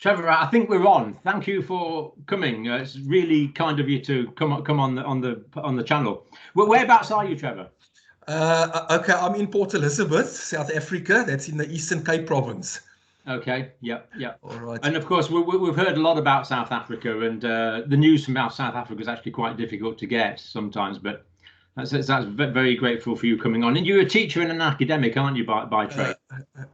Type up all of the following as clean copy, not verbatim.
Trevor, I think we're on. Thank you for coming. It's really kind of you to come on the channel. Whereabouts are you, Trevor? Okay, I'm in Port Elizabeth, South Africa. That's in the Eastern Cape province. Okay, yeah. All right. And of course, we've heard a lot about South Africa, and the news from South Africa is actually quite difficult to get sometimes. But that's very grateful for you coming on. And you're a teacher and an academic, aren't you, by trade?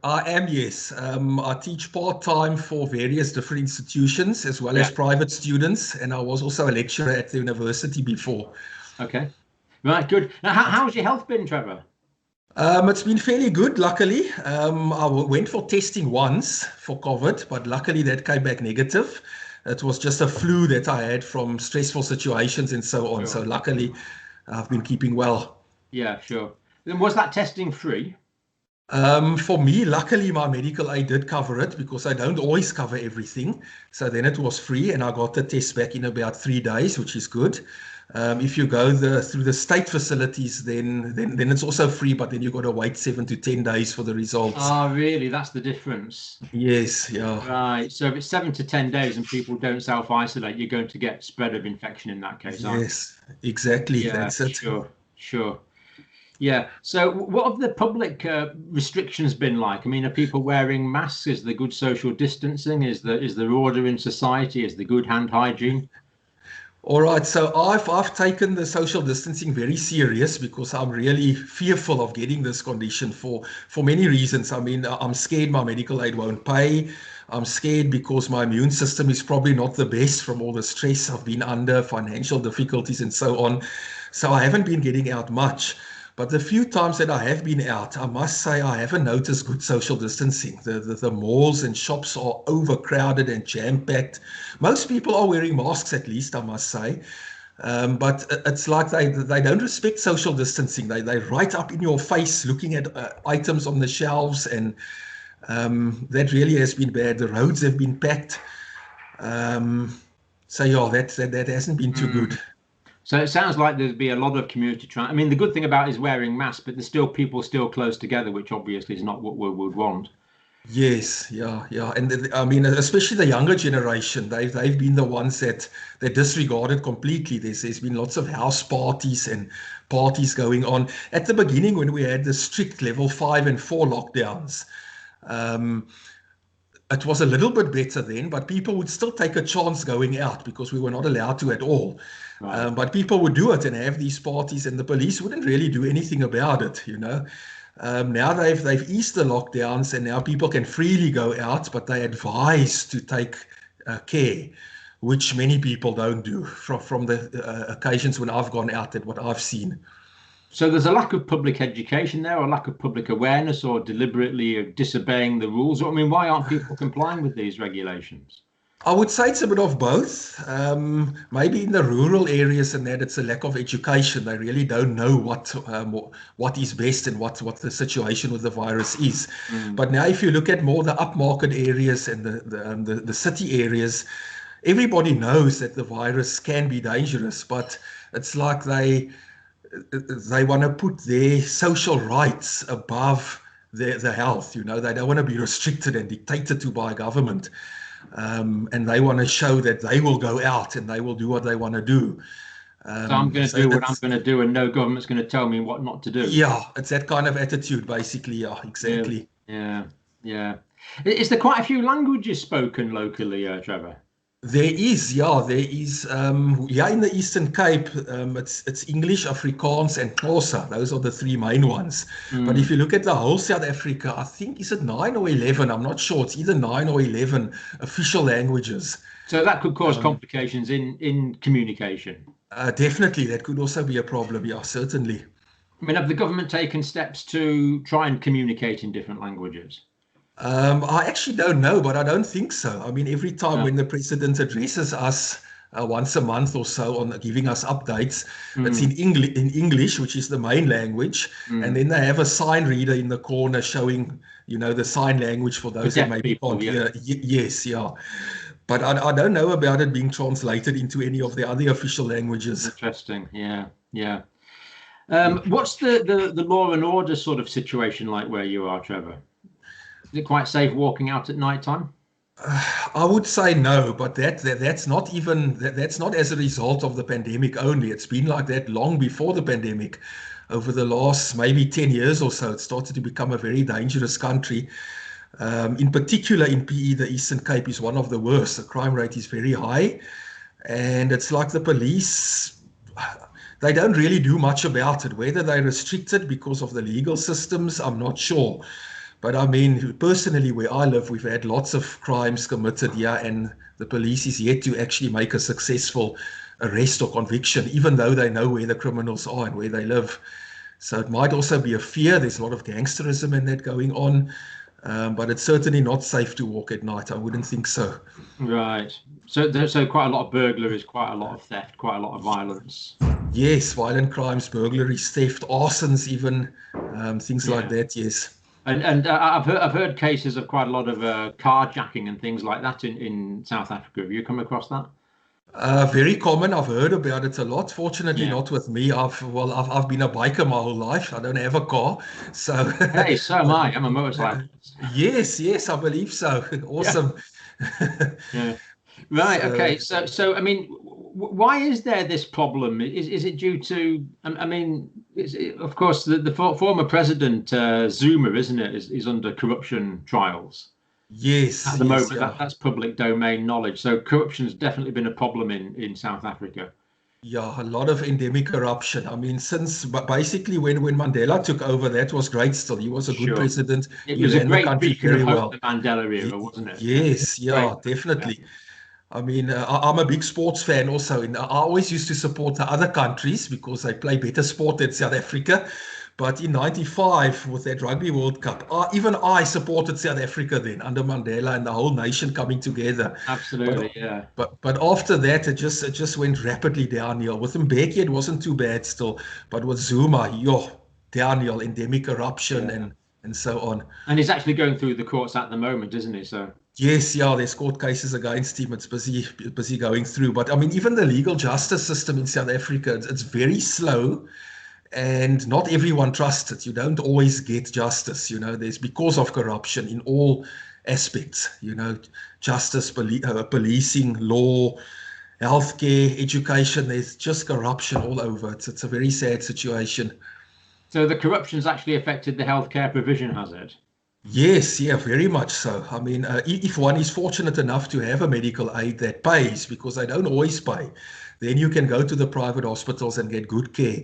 I am, yes. I teach part-time for various different institutions as well as private students, and I was also a lecturer at the university before. Okay, right, good. Now, how's your health been, Trevor? It's been fairly good, luckily. I went for testing once for COVID, but luckily that came back negative. It was just a flu that I had from stressful situations and so on. Sure. So luckily, I've been keeping well. Yeah, sure. Then was that testing free? For me, luckily, my medical aid did cover it because I don't always cover everything. So then it was free, and I got the test back in about 3 days, which is good. If you go through the state facilities, then it's also free, but then you've got to wait 7 to 10 days for the results. Oh, really? That's the difference. Yes, yeah. Right. So if it's 7 to 10 days and people don't self-isolate, you're going to get spread of infection in that case, aren't you? Yes, exactly. Yeah, That's it. Sure. Yeah. So what have the public restrictions been like? I mean, are people wearing masks? Is there good social distancing? Is there order in society? Is there good hand hygiene? All right, so I've taken the social distancing very serious because I'm really fearful of getting this condition for many reasons. I mean, I'm scared my medical aid won't pay. I'm scared because my immune system is probably not the best from all the stress I've been under, financial difficulties and so on. So I haven't been getting out much. But the few times that I have been out, I must say I haven't noticed good social distancing. The malls and shops are overcrowded and jam-packed. Most people are wearing masks, at least, I must say. But it's like they don't respect social distancing. They right up in your face looking at items on the shelves, and that really has been bad. The roads have been packed. So yeah, that hasn't been too good. So it sounds like there'd be a lot of community I mean, the good thing about it is wearing masks, but there's still people still close together, which obviously is not what we would want. Yes, yeah. And I mean, especially the younger generation, they've been the ones that disregarded completely. There's been lots of house parties and parties going on. At the beginning, when we had the strict level 5 and 4 lockdowns, it was a little bit better then, but people would still take a chance going out because we were not allowed to at all. Right. But people would do it and have these parties, and the police wouldn't really do anything about it, you know. Now they've eased the lockdowns, and now people can freely go out, but they advise to take care, which many people don't do from the occasions when I've gone out and what I've seen. So there's a lack of public education there, or a lack of public awareness, or deliberately disobeying the rules. I mean, why aren't people complying with these regulations? I would say it's a bit of both. Maybe in the rural areas and that it's a lack of education. They really don't know what is best and what the situation with the virus is. But now if you look at more the upmarket areas and the city areas, everybody knows that the virus can be dangerous, but it's like they want to put their social rights above their health. You know, they don't want to be restricted and dictated to by government. And they want to show that they will go out and they will do what they want to do. So I'm going to do what I'm going to do, and no government's going to tell me what not to do. Yeah, it's that kind of attitude, basically. Yeah, exactly. Yeah. Is there quite a few languages spoken locally, Trevor? There is. Yeah, in the Eastern Cape, it's English, Afrikaans, and Xhosa. Those are the three main ones. But if you look at the whole South Africa, I think, is it 9 or 11? I'm not sure. It's either 9 or 11 official languages. So that could cause complications in communication. Definitely, that could also be a problem. Yeah, certainly. I mean, have the government taken steps to try and communicate in different languages? I actually don't know, but I don't think so. I mean, every time when the president addresses us once a month or so on giving us updates, it's in English, which is the main language, and then they have a sign reader in the corner showing, you know, the sign language for those that maybe can't hear. Yes, yeah. But I don't know about it being translated into any of the other official languages. Interesting. Yeah. What's the law and order sort of situation like where you are, Trevor? Is it quite safe walking out at night time? I would say no, but that's not even that's not as a result of the pandemic only. It's been like that long before the pandemic. Over the last maybe 10 years or so, it started to become a very dangerous country. In particular, in PE, the Eastern Cape is one of the worst. The crime rate is very high, and it's like the police. They don't really do much about it. Whether they restrict it because of the legal systems, I'm not sure. But I mean, personally, where I live, we've had lots of crimes committed here, and the police is yet to actually make a successful arrest or conviction, even though they know where the criminals are and where they live. So it might also be a fear. There's a lot of gangsterism in that going on, but it's certainly not safe to walk at night. I wouldn't think so. Right. So there's quite a lot of burglaries, quite a lot of theft, quite a lot of violence. Yes, violent crimes, burglaries, theft, arsons, even things like that. Yes. And I've heard cases of quite a lot of carjacking and things like that in South Africa. Have you come across that? Very common. I've heard about it a lot. Fortunately, Yeah. not with me. I've been a biker my whole life. I don't have a car, so Hey, so am I. I'm a motorcyclist. yes, I believe so. Awesome. Yeah. Right. So, Okay. So I mean, why is there this problem? Is it due to? I mean, of course, the former president Zuma, isn't it, is under corruption trials yes, at the yes, moment. yeah. That's public domain knowledge. So corruption has definitely been a problem in South Africa. Yeah, a lot of endemic corruption. I mean, since basically when Mandela took over, that was great still. He was a good Sure. president. It He was a ran the great country beacon of very hope, well. the Mandela era, wasn't it? Yeah. Yes, Great. yeah, Yeah. definitely. I mean, I'm a big sports fan also, and I always used to support the other countries because they play better sport than South Africa. But in '95, with that Rugby World Cup, even I supported South Africa then under Mandela and the whole nation coming together. Absolutely. But Yeah. but after that, it just went rapidly downhill. With Mbeki, it wasn't too bad still, but with Zuma, downhill, endemic corruption, Yeah. and so on. And he's actually going through the courts at the moment, isn't he? So. Yes, yeah, there's court cases against him. It's busy going through. But I mean, even the legal justice system in South Africa, it's very slow, and not everyone trusts it. You don't always get justice. There's because of corruption in all aspects. Justice, policing, law, healthcare, education. There's just corruption all over. It's a very sad situation. So the corruption's actually affected the healthcare provision, has it? Yes, yeah, very much so. I mean, if one is fortunate enough to have a medical aid that pays, because they don't always pay, then you can go to the private hospitals and get good care.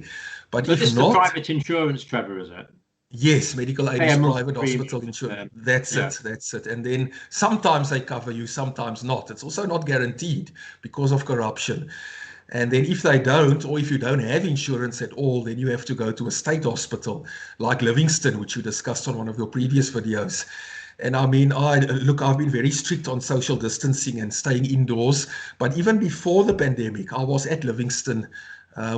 But So if this is the not, private insurance, Trevor, is it? yes, medical aid Pay a is monthly private hospital premium. insurance. That's Yeah. it. That's it. And then sometimes they cover you, sometimes not. It's also not guaranteed because of corruption. And then if they don't, or if you don't have insurance at all, then you have to go to a state hospital like Livingston, which you discussed on one of your previous videos. And I mean, I've been very strict on social distancing and staying indoors. But even before the pandemic, I was at Livingston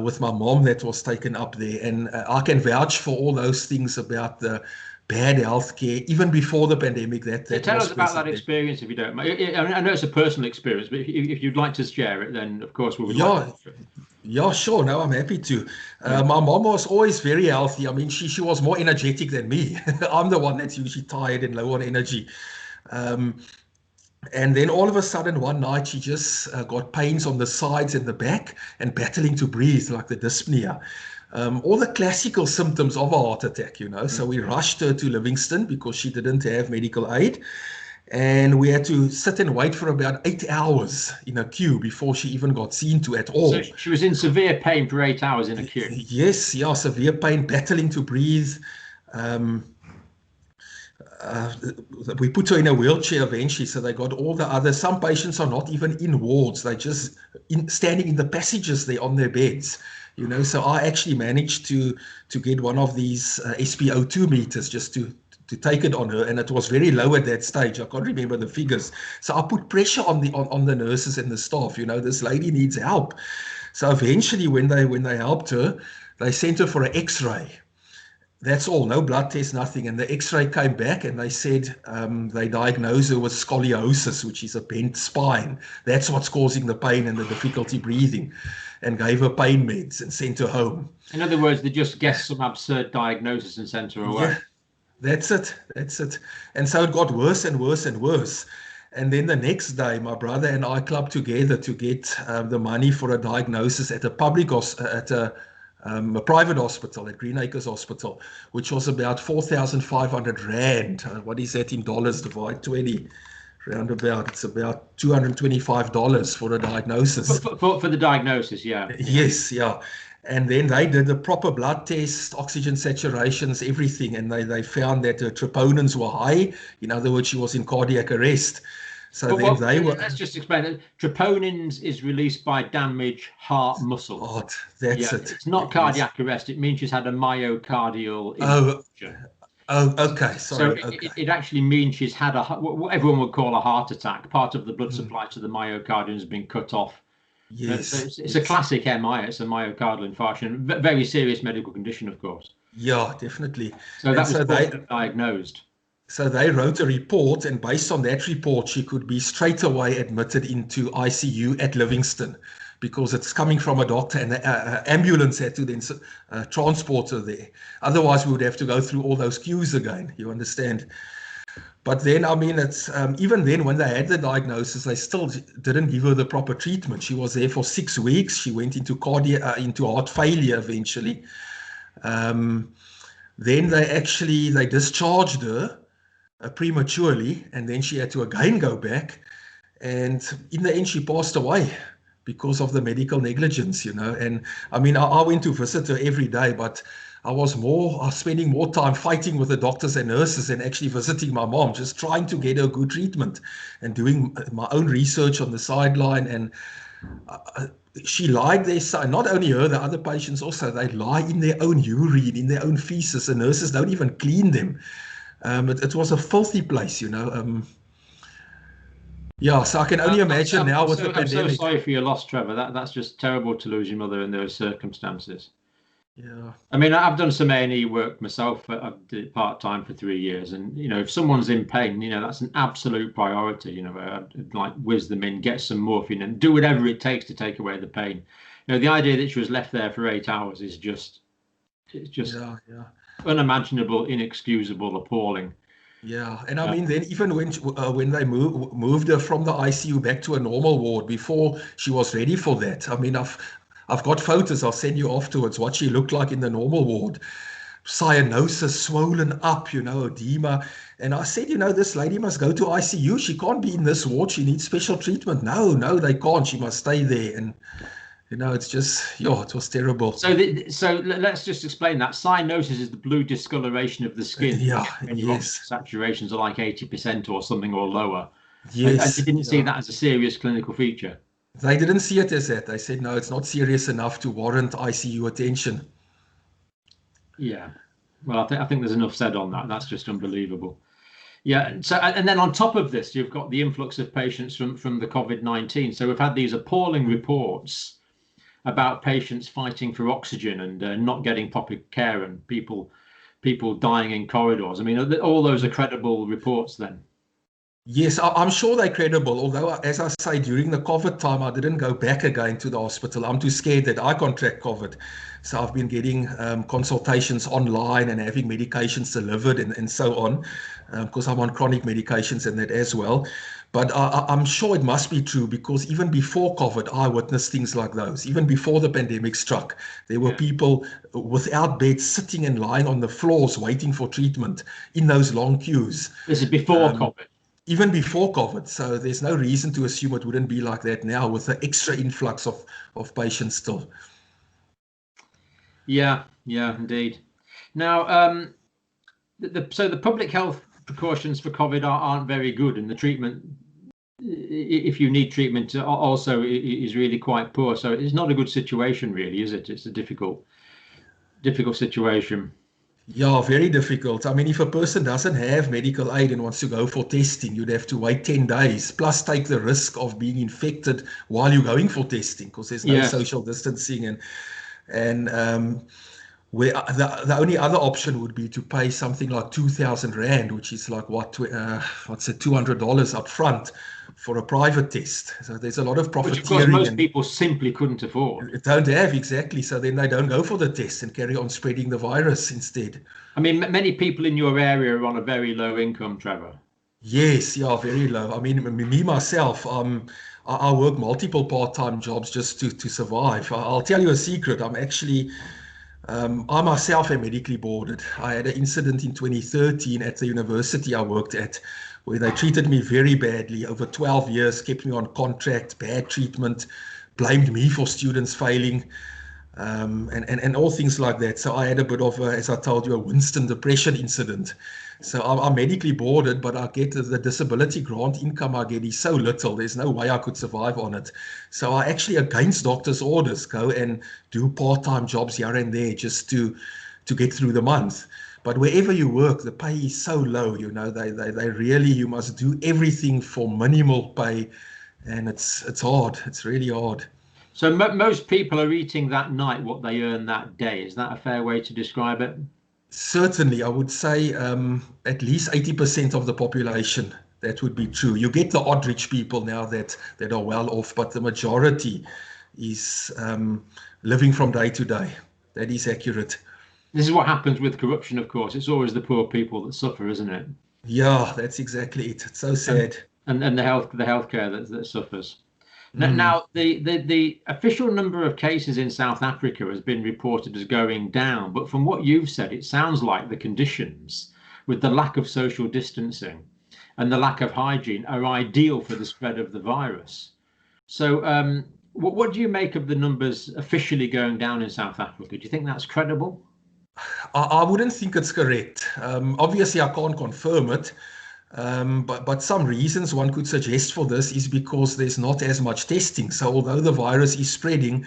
with my mom that was taken up there. And I can vouch for all those things about the bad healthcare, even before the pandemic, that Tell was us about that present there. experience, if you don't mind. I know it's a personal experience, but if you'd like to share it, then of course we would like Yeah, to. yeah, sure. No, I'm happy to. Yeah. My mom was always very healthy. I mean, she was more energetic than me. I'm the one that's usually tired and low on energy. Um, and then all of a sudden, one night, she just got pains on the sides and the back and battling to breathe, like the dyspnea. All the classical symptoms of a heart attack. So we rushed her to Livingston because she didn't have medical aid. And we had to sit and wait for about 8 hours in a queue before she even got seen to at So all. she was in severe pain for 8 hours in a queue. Yes, yeah, severe pain, battling to breathe. Um, uh, we put her in a wheelchair eventually, so they got all the others. Some patients are not even in wards; they just standing in the passages there on their beds. So I actually managed to get one of these SpO2 meters just to take it on her, and it was very low at that stage. I can't remember the figures, so I put pressure on the nurses and the staff. This lady needs help. So eventually, when they helped her, they sent her for an X-ray. That's all, no blood test, nothing. And the X-ray came back, and they said they diagnosed her with scoliosis, which is a bent spine. That's what's causing the pain and the difficulty breathing, and gave her pain meds and sent her home. In other words, they just guessed some absurd diagnosis and sent her away. Yeah, that's it. And so it got worse and worse and worse. And then the next day, my brother and I clubbed together to get the money for a diagnosis at a a private hospital at Green Acres Hospital, which was about 4,500 rand. What is that in dollars? Divide 20. Roundabout, it's about $225 for a diagnosis. For the diagnosis, yeah. Yes, yeah. And then they did the proper blood test, oxygen saturations, everything, and they found that the troponins were high. In other words, she was in cardiac arrest. So then they were. Let's just explain it. Troponins is released by damaged heart muscle. Oh, that's it. It's not cardiac arrest. It means she's had a myocardial infarction. Oh, okay. Sorry. So it actually means she's had what everyone would call a heart attack. Part of the blood supply to the myocardium has been cut off. Yes. So it's a classic MI. It's a myocardial infarction. Very serious medical condition, of course. Yeah, definitely. So that was diagnosed. So they wrote a report, and based on that report, she could be straight away admitted into ICU at Livingston, because it's coming from a doctor, and the ambulance had to then transport her there. Otherwise, we would have to go through all those queues again, you understand? But then, I mean, it's even then, when they had the diagnosis, they still didn't give her the proper treatment. She was there for 6 weeks. She went into heart failure eventually. Then they discharged her prematurely, and then she had to again go back. And in the end, she passed away because of the medical negligence, you know. And I mean, I went to visit her every day, but I was spending more time fighting with the doctors and nurses than actually visiting my mom, just trying to get her good treatment and doing my own research on the sideline. And she lied there. Not only her, the other patients also, they lie in their own urine, in their own feces. The nurses don't even clean them. It was a filthy place, you know. Yeah, so I can only imagine now with the pandemic. I'm so sorry for your loss, Trevor. That's just terrible to lose your mother in those circumstances. Yeah. I mean, I've done some A&E work myself. I did it part-time for 3 years. And, you know, if someone's in pain, you know, that's an absolute priority. You know, I'd like whiz them in, get some morphine and do whatever it takes to take away the pain. You know, the idea that she was left there for 8 hours is just unimaginable, inexcusable, appalling. Yeah, and I mean, then even when they moved her from the ICU back to a normal ward, before she was ready for that. I mean, I've got photos. I'll send you afterwards what she looked like in the normal ward. Cyanosis, swollen up, you know, edema. And I said, you know, this lady must go to ICU. She can't be in this ward. She needs special treatment. No, they can't. She must stay there. And you know, it's just, it was terrible. So let's just explain that. Cyanosis is the blue discoloration of the skin. Yeah, and yes. Saturations are like 80% or something or lower. Yes. And they didn't see that as a serious clinical feature. They didn't see it as that. They said, no, it's not serious enough to warrant ICU attention. Yeah. Well, I think there's enough said on that. That's just unbelievable. Yeah. So, and then on top of this, you've got the influx of patients from the COVID-19. So we've had these appalling reports about patients fighting for oxygen and not getting proper care, and people dying in corridors. I mean, all those are credible reports then? Yes, I'm sure they're credible. Although, as I say, during the COVID time, I didn't go back again to the hospital. I'm too scared that I contract COVID. So I've been getting consultations online and having medications delivered and so on, because I'm on chronic medications and that as well. But I'm sure it must be true, because even before COVID, I witnessed things like those. Even before the pandemic struck, there were people without beds sitting and lying on the floors waiting for treatment in those long queues. This is before COVID. Even before COVID. So there's no reason to assume it wouldn't be like that now with the extra influx of patients still. Yeah, indeed. Now, so the public health precautions for COVID aren't very good, and the treatment, if you need treatment, also is really quite poor. So it's not a good situation, really, is it? It's a difficult situation. Yeah, very difficult. I mean, if a person doesn't have medical aid and wants to go for testing, you'd have to wait 10 days, plus take the risk of being infected while you're going for testing, because there's no social distancing. And where the only other option would be to pay something like 2,000 Rand, which is like what's it, $200 up front for a private test. So there's a lot of profiteering. Which, of course, most people simply couldn't afford. Don't have, exactly. So then they don't go for the test and carry on spreading the virus instead. I mean, many people in your area are on a very low income, Trevor. Yes, yeah, very low. I mean, me myself, I work multiple part-time jobs just to survive. I'll tell you a secret. I myself am medically boarded. I had an incident in 2013 at the university I worked at where they treated me very badly over 12 years, kept me on contract, bad treatment, blamed me for students failing, and all things like that. So I had a bit of, as I told you, a Winston depression incident. So I'm medically boarded, but I get the disability grant income I get is so little. There's no way I could survive on it. So I actually, against doctor's orders, go and do part-time jobs here and there just to get through the month. But wherever you work, the pay is so low. They really, you must do everything for minimal pay, and it's hard. It's really hard. So most people are eating that night what they earn that day. Is that a fair way to describe it? Certainly, I would say at least 80% of the population, that would be true. You get the odd rich people now that are well off, but the majority is living from day to day. That is accurate. This is what happens with corruption, of course. It's always the poor people that suffer, isn't it? Yeah, that's exactly it. It's so And sad. and the healthcare that suffers. Mm. Now, the official number of cases in South Africa has been reported as going down, but from what you've said, it sounds like the conditions with the lack of social distancing and the lack of hygiene are ideal for the spread of the virus. So, what do you make of the numbers officially going down in South Africa? Do you think that's credible? I wouldn't think it's correct. Obviously, I can't confirm it. But some reasons one could suggest for this is because there's not as much testing. So although the virus is spreading,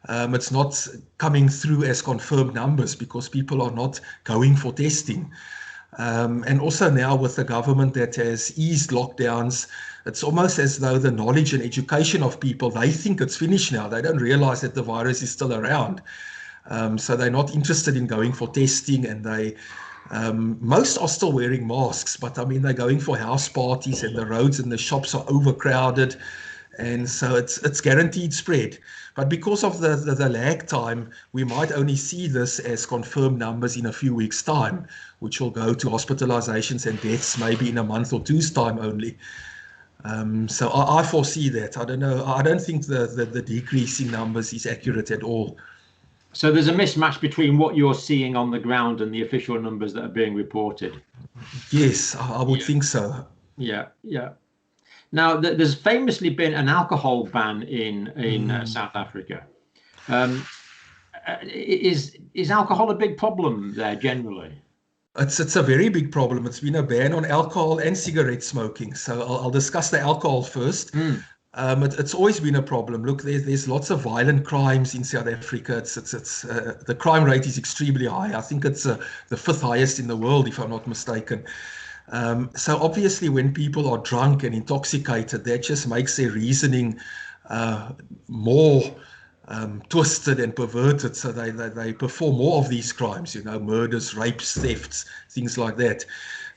it's not coming through as confirmed numbers because people are not going for testing. And also now with the government that has eased lockdowns, it's almost as though the knowledge and education of people, they think it's finished now. They don't realize that the virus is still around. So they're not interested in going for testing, and most are still wearing masks, but I mean, they're going for house parties and the roads and the shops are overcrowded. And so it's guaranteed spread. But because of the lag time, we might only see this as confirmed numbers in a few weeks' time, which will go to hospitalizations and deaths maybe in a month or two's time only. So I foresee that. I don't know. I don't think the decreasing numbers is accurate at all. So there's a mismatch between what you're seeing on the ground and the official numbers that are being reported. Yes, I would think so. Yeah, yeah. Now, there's famously been an alcohol ban in South Africa. Is alcohol a big problem there generally? It's a very big problem. It's been a ban on alcohol and cigarette smoking. So I'll discuss the alcohol first. It's always been a problem. Look, there's lots of violent crimes in South Africa. The crime rate is extremely high. I think it's the fifth highest in the world, if I'm not mistaken. So obviously, when people are drunk and intoxicated, that just makes their reasoning more twisted and perverted. So they perform more of these crimes, murders, rapes, thefts, things like that.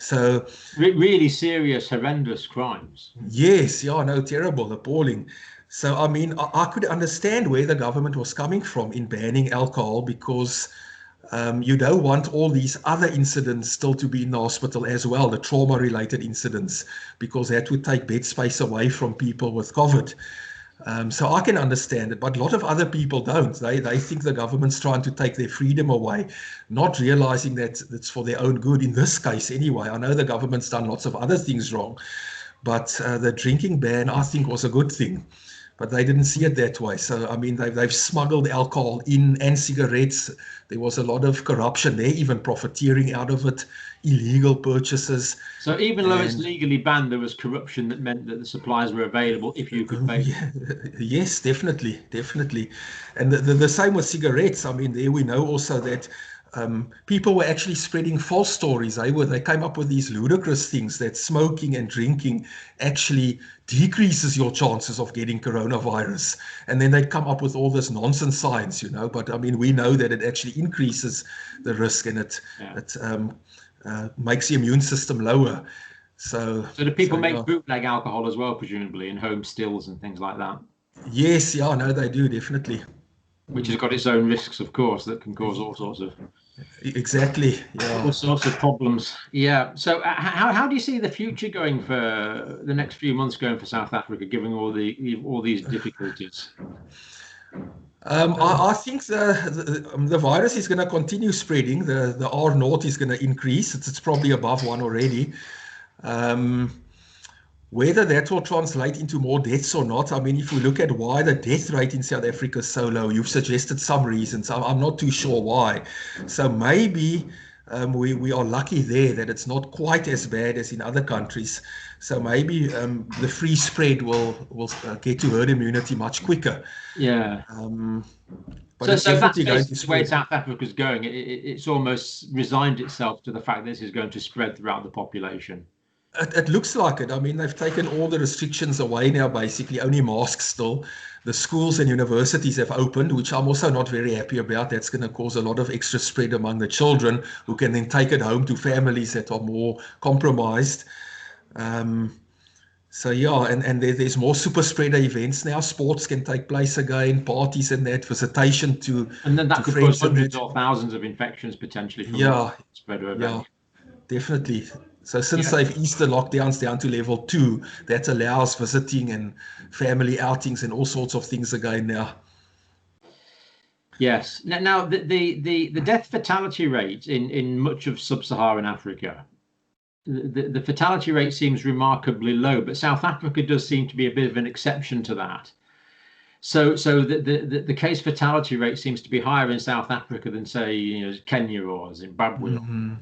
So really serious, horrendous crimes. yes, yeah, no, terrible, appalling. So I mean, I could understand where the government was coming from in banning alcohol because you don't want all these other incidents still to be in the hospital as well, the trauma-related incidents, because that would take bed space away from people with COVID. So I can understand it, but a lot of other people don't. They think the government's trying to take their freedom away, not realizing that it's for their own good in this case anyway. I know the government's done lots of other things wrong, but the drinking ban, I think, was a good thing. But they didn't see it that way. So, I mean, they've smuggled alcohol in and cigarettes. There was a lot of corruption there, even profiteering out of it, illegal purchases. So even though it's legally banned, there was corruption that meant that the supplies were available if you could pay. Yes, definitely, definitely. And the same with cigarettes. I mean, there we know also that people were actually spreading false stories. They came up with these ludicrous things that smoking and drinking actually decreases your chances of getting coronavirus. And then they'd come up with all this nonsense science, But I mean, we know that it actually increases the risk, and it makes the immune system lower. So do people make bootleg alcohol as well, presumably, in home stills and things like that? Yes, yeah, no, they do, definitely. Which has got its own risks, of course, that can cause all sorts of Exactly. Yeah. All sorts of problems. Yeah. So how do you see the future going for the next few months going for South Africa, given all these difficulties? I think the virus is going to continue spreading. The R naught is going to increase. It's probably above 1 already. Um, Whether that will translate into more deaths or not, I mean, if we look at why the death rate in South Africa is so low, you've suggested some reasons. I'm not too sure why. So maybe we are lucky there that it's not quite as bad as in other countries. So maybe the free spread will get to herd immunity much quicker. Yeah. Um, but So it's that's definitely going to basically the way spread. South Africa's going. It's almost resigned itself to the fact that this is going to spread throughout the population. It looks like it. I mean, they've taken all the restrictions away now, basically, only masks still. The schools and universities have opened, which I'm also not very happy about. That's going to cause a lot of extra spread among the children who can then take it home to families that are more compromised. Um, so yeah, and there's more super spreader events now. Sports can take place again, parties and that, visitation And then to that could cause friends and hundreds that. or thousands of infections potentially from one Yeah, spreader yeah. event. Definitely. So since Yeah. they've eased the lockdowns down to level 2, that allows visiting and family outings and all sorts of things again now. Yes. Now the death fatality rate in much of sub-Saharan Africa, the fatality rate seems remarkably low, but South Africa does seem to be a bit of an exception to that. So the case fatality rate seems to be higher in South Africa than, say, Kenya or Zimbabwe or Hmm.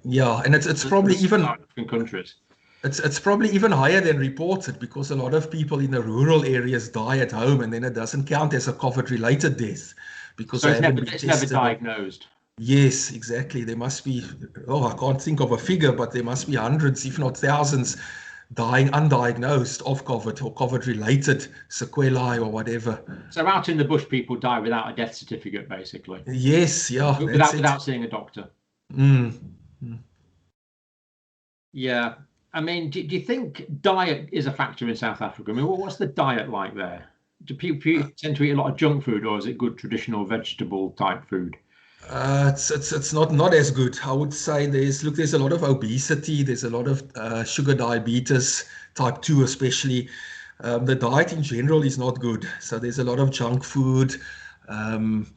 Yeah, and it's probably even African countries. it's probably even higher than reported because a lot of people in the rural areas die at home, and then it doesn't count as a COVID-related death because So they haven't been it's never tested. diagnosed. Yes, exactly. There must be, oh, I can't think of a figure, but there must be hundreds, if not thousands, dying undiagnosed of COVID or COVID-related sequelae or whatever. So out in the bush, people die without a death certificate, basically, Yes, yeah, that's without it. seeing a doctor. Mm. Mm. Yeah. I mean, do you think diet is a factor in South Africa? I mean, what's the diet like there? Do people tend to eat a lot of junk food, or is it good traditional vegetable type food? It's not as good. I would say there's a lot of obesity, there's a lot of sugar diabetes, type 2 especially. The diet in general is not good. So there's a lot of junk food, um,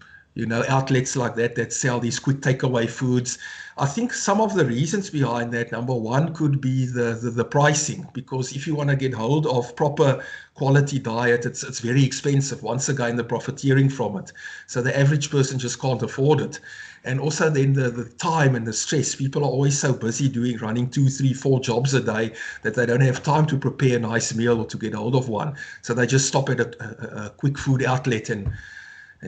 outlets like that sell these quick takeaway foods. I think some of the reasons behind that, number one, could be the pricing, because if you want to get hold of proper quality diet, it's very expensive. Once again, the profiteering from it. So the average person just can't afford it. And also then the time and the stress. People are always so busy running 2, 3, 4 jobs a day that they don't have time to prepare a nice meal or to get hold of one. So they just stop at a quick food outlet and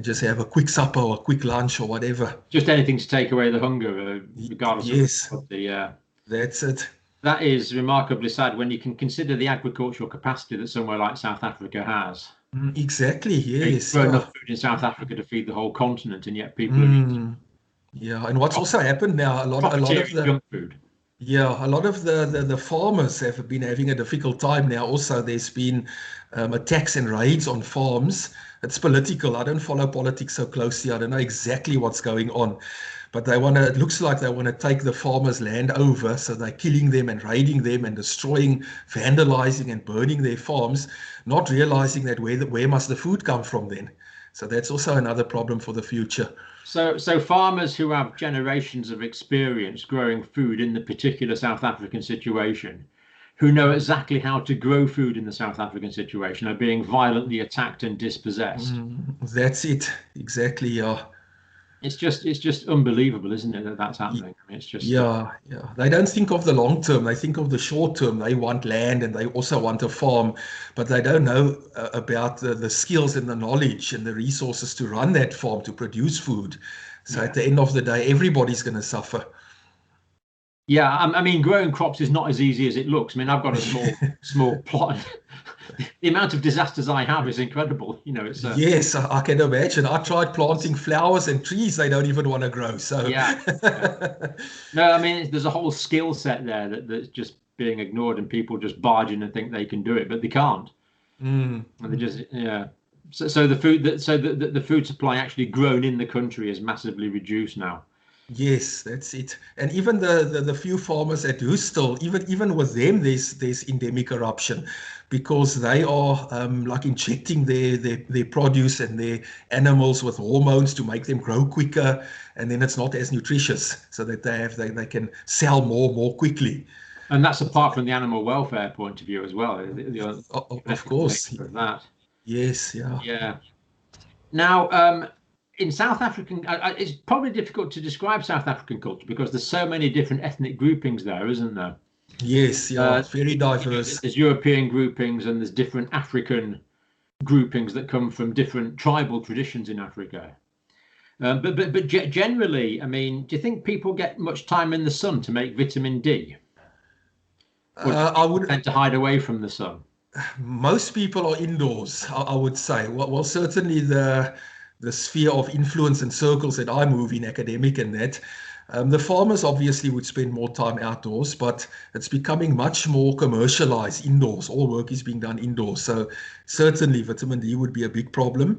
just have a quick supper or a quick lunch or whatever. Just anything to take away the hunger, regardless of Yes, the. that's it. That is remarkably sad when you can consider the agricultural capacity that somewhere like South Africa has. Exactly. They Yes. grow Yeah. enough food in South Africa to feed the whole continent, and yet people are eating Mm, yeah. And what's also happened now, a lot of profiteering the junk food. yeah, a lot of the farmers have been having a difficult time now. Also, there's been attacks and raids on farms. It's political. I don't follow politics so closely. I don't know exactly what's going on, but it looks like they want to take the farmers' land over. So they're killing them and raiding them and destroying, vandalizing and burning their farms, not realizing that where must the food come from then? So that's also another problem for the future. So farmers who have generations of experience growing food in the particular South African situation, who know exactly how to grow food in the South African situation, are being violently attacked and dispossessed. That's it. Exactly. Yeah. It's just unbelievable, isn't it, that that's happening? I mean, it's just Yeah, yeah. They don't think of the long term. They think of the short term. They want land and they also want a farm, but they don't know about the skills and the knowledge and the resources to run that farm to produce food. So yeah. at the end of the day, everybody's going to suffer. Yeah, I mean, growing crops is not as easy as it looks. I mean, I've got a small plot. The amount of disasters I have is incredible. It's Yes, I can imagine. I tried planting flowers and trees they don't even want to grow. So yeah. No, I mean, there's a whole skill set there that's just being ignored, and people just barge in and think they can do it, but they can't. Mm. And they just, yeah. So the food supply actually grown in the country is massively reduced now. Yes, that's it. And even the few farmers that do still, even with them, there's endemic corruption because they are like injecting their produce and their animals with hormones to make them grow quicker, and then it's not as nutritious, so that they can sell more quickly. And that's apart from the animal welfare point of view as well. Of course, Of that. yes, yeah. Yeah. Now, in South African, it's probably difficult to describe South African culture because there's so many different ethnic groupings there, isn't there? Yes, yeah, it's very diverse. There's European groupings and there's different African groupings that come from different tribal traditions in Africa. But generally, I mean, do you think people get much time in the sun to make vitamin D? Or do I people would. tend to hide away from the sun? Most people are indoors, I would say. Well, certainly the sphere of influence and circles that I move in, academic and that, the farmers obviously would spend more time outdoors, but it's becoming much more commercialized indoors. All work is being done indoors. So certainly vitamin D would be a big problem.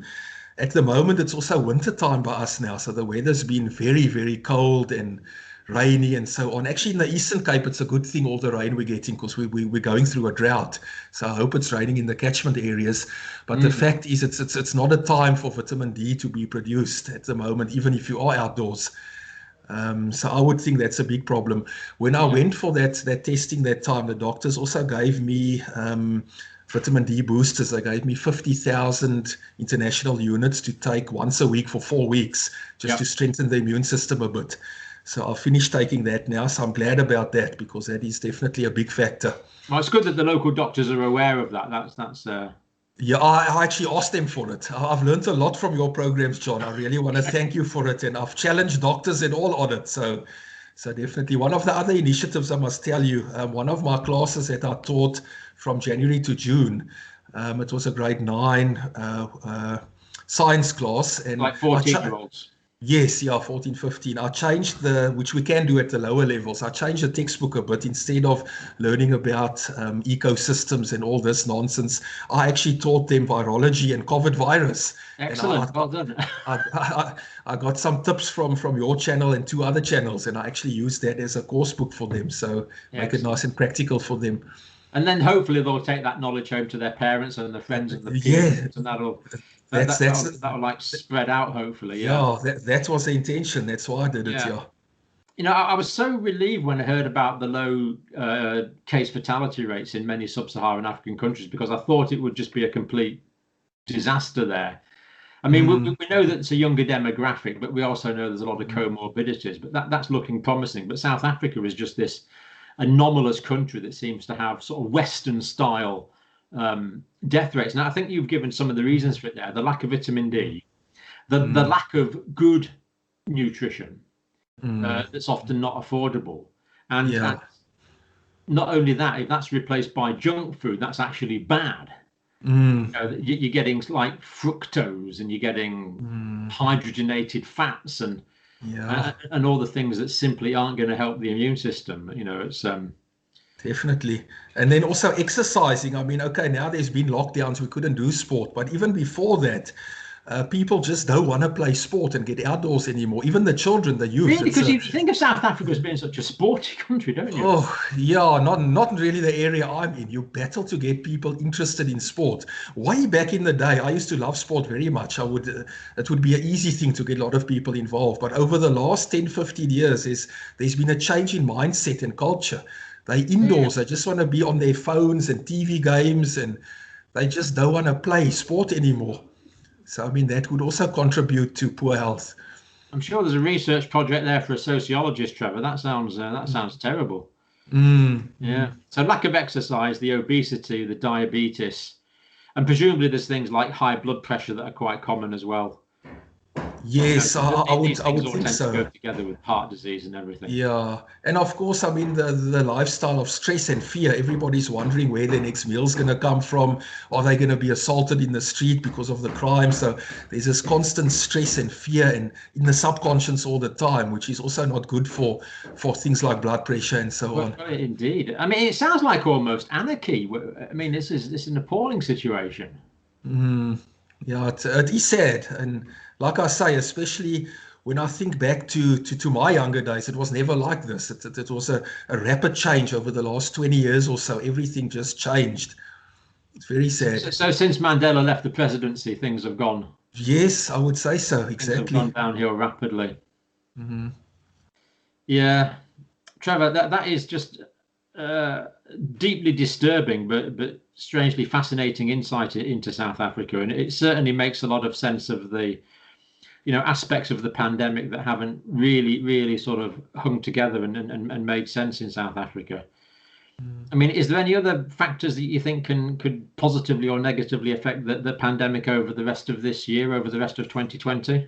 At the moment, it's also winter time by us now. So the weather's been very cold and rainy and so on. Actually, in the Eastern Cape, it's a good thing, all the rain we're getting, because we're going through a drought. So I hope it's raining in the catchment areas. But the fact is, it's not a time for vitamin D to be produced at the moment, even if you are outdoors. So I would think that's a big problem. When I went for that testing that time, the doctors also gave me vitamin D boosters. They gave me 50,000 international units to take once a week for 4 weeks, just to strengthen the immune system a bit. So I'll finish taking that now. So I'm glad about that because that is definitely a big factor. Well, it's good that the local doctors are aware of that. That's Yeah, I actually asked them for it. I've learned a lot from your programs, John. I really want to thank you for it. And I've challenged doctors and all on it. So definitely one of the other initiatives, I must tell you, one of my classes that I taught from January to June, it was a grade 9 science class. And like 14-year-olds. Yes, yeah, 14, 15. I changed which we can do at the lower levels. I changed the textbook a bit. Instead of learning about ecosystems and all this nonsense, I actually taught them virology and COVID virus. Excellent, well done. I got some tips from your channel and 2 other channels, and I actually used that as a course book for them. So make it nice and practical for them. And then hopefully they'll take that knowledge home to their parents and their friends and the peers, and that'll like spread out, hopefully. Yeah, that was the intention. That's why I did it. Yeah. You know, I was so relieved when I heard about the low case fatality rates in many sub-Saharan African countries, because I thought it would just be a complete disaster there. I mean, we know that it's a younger demographic, but we also know there's a lot of comorbidities, but that's looking promising. But South Africa is just this anomalous country that seems to have sort of Western style death rates. Now, I think you've given some of the reasons for it there: the lack of vitamin D, the lack of good nutrition that's often not affordable, and not only that, if that's replaced by junk food, that's actually bad. You're getting like fructose, and you're getting hydrogenated fats, and all the things that simply aren't going to help the immune system. You know, it's definitely. And then also exercising. I mean, okay, now there's been lockdowns, we couldn't do sport, but even before that, people just don't want to play sport and get outdoors anymore. Even the children, the youth. Really, because you think of South Africa as being such a sporty country, don't you? Oh, yeah, not really the area I'm in. You battle to get people interested in sport. Way back in the day, I used to love sport very much. It would be an easy thing to get a lot of people involved. But over the last 10, 15 years, there's been a change in mindset and culture. They indoors, they just want to be on their phones and TV games, and they just don't want to play sport anymore. So, I mean, that would also contribute to poor health. I'm sure there's a research project there for a sociologist, Trevor. That sounds terrible. Yeah. So lack of exercise, the obesity, the diabetes, and presumably there's things like high blood pressure that are quite common as well. Yes, I would think so. To go together with heart disease and everything. Yeah, and of course, I mean the lifestyle of stress and fear. Everybody's wondering where their next meal's going to come from. Are they going to be assaulted in the street because of the crime? So there's this constant stress and fear and in the subconscious all the time, which is also not good for things like blood pressure and so on. Indeed. I mean, it sounds like almost anarchy. I mean, this is an appalling situation. Yeah, it is sad. And like I say, especially when I think back to my younger days, it was never like this. It was a rapid change over the last 20 years or so. Everything just changed. It's very sad. So since Mandela left the presidency, Yes, I would say so. things have gone Exactly. downhill rapidly. Hmm. Yeah, Trevor, that is just uh, deeply disturbing, but strangely fascinating insight into South Africa, and it certainly makes a lot of sense of the aspects of the pandemic that haven't really sort of hung together and made sense in South Africa. I mean, is there any other factors that you think could positively or negatively affect the pandemic over the rest of this year, over the rest of 2020?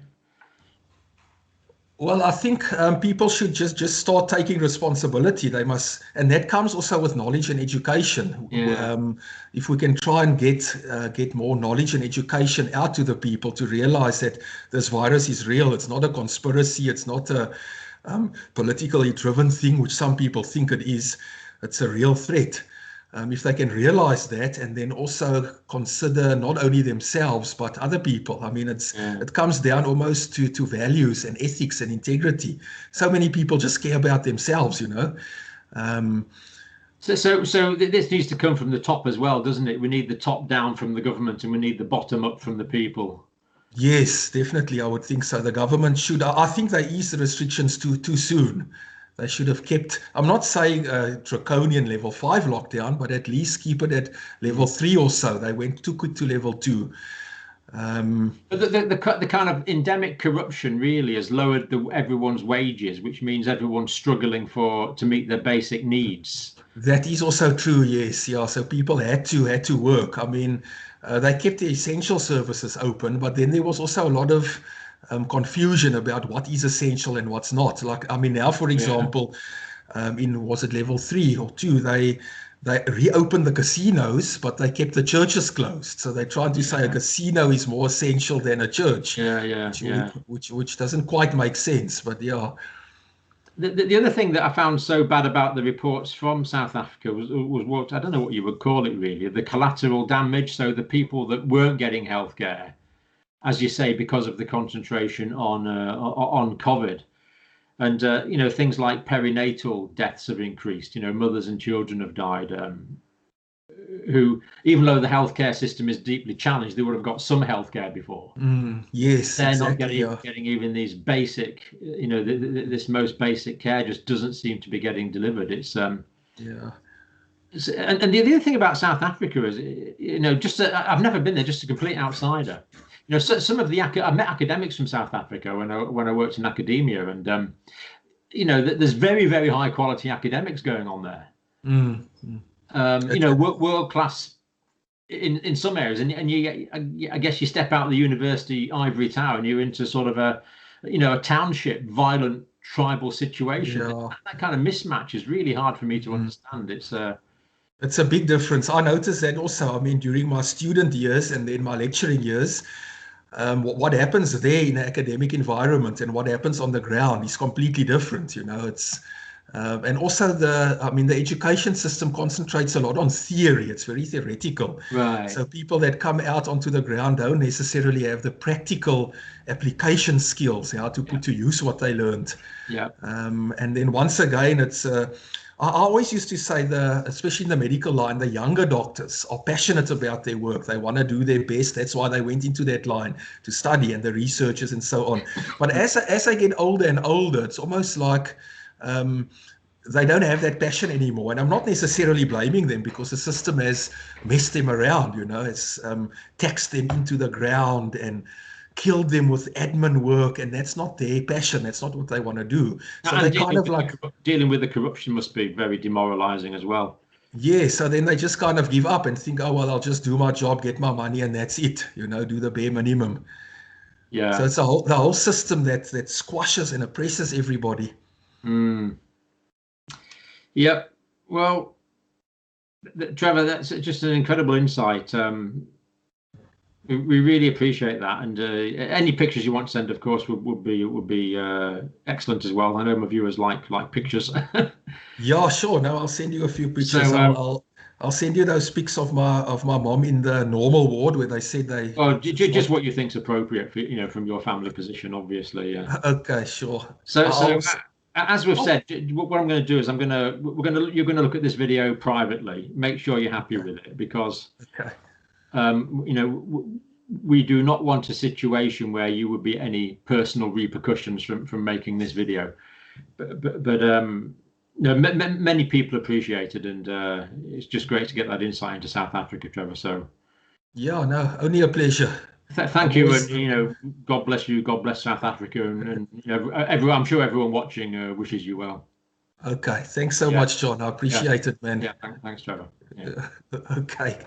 Well, I think people should just start taking responsibility. They must, and that comes also with knowledge and education. Yeah, If we can try and get more knowledge and education out to the people to realize that this virus is real. It's not a conspiracy. It's not a politically driven thing, which some people think it is. It's a real threat. If they can realize that and then also consider not only themselves but other people. I mean, yeah. it comes down almost to values and ethics and integrity. So many people just care about themselves, you know. Um, So this needs to come from the top as well, doesn't it? We need the top down from the government, and we need the bottom up from the people. yes, definitely, I would think so. The government should. I think they eased the restrictions too soon. They should have kept. I'm not saying a draconian level 5 lockdown, but at least keep it at level 3 or so. They went too quick to level 2. But the kind of endemic corruption really has lowered everyone's wages, which means everyone's struggling to meet their basic needs. That is also true, yes. Yeah, so people had to work. I mean, they kept the essential services open, but then there was also a lot of confusion about what is essential and what's not. Like, I mean, now, for Yeah, example, in was it level 3 or 2, they reopened the casinos, but they kept the churches closed. So they tried to say a yeah, casino is more essential than a church, which yeah. which doesn't quite make sense. But yeah. The other thing that I found so bad about the reports from South Africa was what I don't know what you would call it really, the collateral damage. So the people that weren't getting healthcare, as you say, because of the concentration on COVID. And things like perinatal deaths have increased. Mothers and children have died, who, even though the healthcare system is deeply challenged, they would have got some healthcare before. Yes, They're not exactly. getting Yeah. getting even these basic, this most basic care just doesn't seem to be getting delivered. Yeah. And the other thing about South Africa is, just I've never been there, just a complete outsider. So some of I met academics from South Africa when I worked in academia, and there's very high quality academics going on there. Mm, mm. World class in some areas, and I guess you step out of the university ivory tower and you're into sort of a township violent tribal situation. Yeah. That kind of mismatch is really hard for me to Mm. understand. It's a big difference. I noticed that also. I mean, during my student years and then my lecturing years, what happens there in an academic environment and what happens on the ground is completely different. And also I mean, the education system concentrates a lot on theory. It's very theoretical. Right. So people that come out onto the ground don't necessarily have the practical application skills, how to Yeah. put to use what they learned. Yeah. And then once again, I always used to say especially in the medical line, the younger doctors are passionate about their work. They want to do their best. That's why they went into that line to study, and the researchers and so on. But as I get older and older, it's almost like um, they don't have that passion anymore. And I'm not necessarily blaming them because the system has messed them around. It's taxed them into the ground and killed them with admin work, and that's not their passion. That's not what they want to do. So they And kind of like, dealing with the corruption must be very demoralizing as well. yeah, so then they just kind of give up and think, oh, well, I'll just do my job, get my money, and that's it, do the bare minimum. So Yeah. it's the whole system that squashes and oppresses everybody. Mm. Yep. Well, Trevor, that's just an incredible insight. We really appreciate that, and any pictures you want to send, of course, would be excellent as well. I know my viewers like pictures. Yeah, sure. No, I'll send you a few So pictures. I'll send you those pics of my mom in the normal ward where they said they. Oh, It's just not, what you think's appropriate for, from your family position, obviously. Yeah. okay, sure. So, I'll, as we've oh, said, what I'm going to do is you're going to look at this video privately. Make sure you're happy with it, because okay. We do not want a situation where you would be any personal repercussions from making this video. But no, many people appreciate it, and it's just great to get that insight into South Africa, Trevor. So Yeah, no, only a pleasure. thank I'm you, always, and God bless you, God bless South Africa, and everyone. I'm sure everyone watching wishes you well. okay. Thanks so Yeah, much, John. I yeah, appreciate it, man. yeah. Thanks, Trevor. Yeah. Okay.